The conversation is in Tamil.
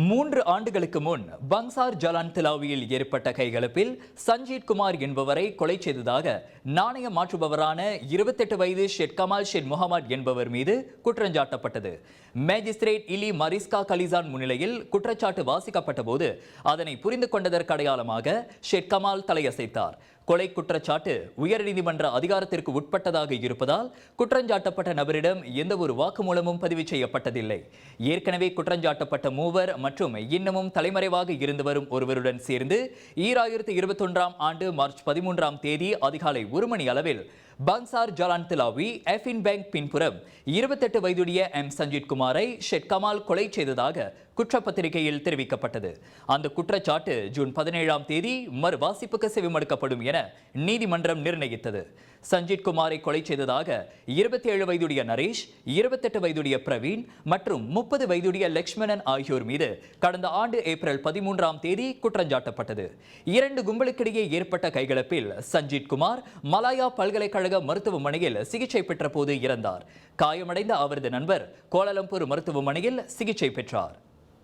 3 ஆண்டுகளுக்கு முன் பங்சார் ஜலான் திலாவியில் ஏற்பட்ட கைகலப்பில் சஞ்சீத் குமார் என்பவரை கொலை செய்ததாக நாணய மாற்றுபவரான 28 வயது ஷேட் கமால் ஷேட் முகமது என்பவர் மீது குற்றஞ்சாட்டப்பட்டது. மேஜிஸ்ட்ரேட் இலி மரிஸ்கா கலிசான் முன்னிலையில் குற்றச்சாட்டு வாசிக்கப்பட்ட போது அதனை புரிந்து கொண்டதற்கு அடையாளமாக ஷேட் கமால் தலையசைத்தார். கொலை குற்றச்சாட்டு உயர்நீதிமன்ற அதிகாரத்திற்கு உட்பட்டதாக இருப்பதால் குற்றஞ்சாட்டப்பட்ட நபரிடம் எந்த ஒரு வாக்குமூலமும் பதிவு செய்யப்பட்டதில்லை. ஏற்கனவே குற்றஞ்சாட்டப்பட்ட மூவர் மற்றும் இன்னமும் தலைமறைவாக இருந்து வரும் ஒருவருடன் சேர்ந்து 2021 ஆண்டு மார்ச் 13 தேதி அதிகாலை 1 மணி அளவில் பங்சார் ஜலான் திலாவி எஃபின் பேங்க் பின்புறம் 28 வயதுடைய சஞ்சீத் குமாரை ஷேட் கமால் கொலை செய்ததாக குற்றப்பத்திரிகையில் தெரிவிக்கப்பட்டது. அந்த குற்றச்சாட்டு ஜூன் 17 தேதி மறுவாசிப்புக்கு செவிமடுக்கப்படும் என நீதிமன்றம் நிர்ணயித்தது. சஞ்சீத் குமாரை கொலை செய்ததாக 27 வயதுடைய நரேஷ், 28 வயதுடைய பிரவீன் மற்றும் 30 வயதுடைய லக்ஷ்மணன் ஆகியோர் மீது கடந்த ஆண்டு ஏப்ரல் 13 தேதி குற்றஞ்சாட்டப்பட்டது. 2 கும்பலுக்கிடையே ஏற்பட்ட கைகலப்பில் சஞ்சீத் குமார் மலாயா பல்கலைக்கழக மருத்துவமனையில் சிகிச்சை பெற்ற போது இறந்தார். காயமடைந்த அவரது நண்பர் கோலாலம்பூர் மருத்துவமனையில் சிகிச்சை பெற்றார்.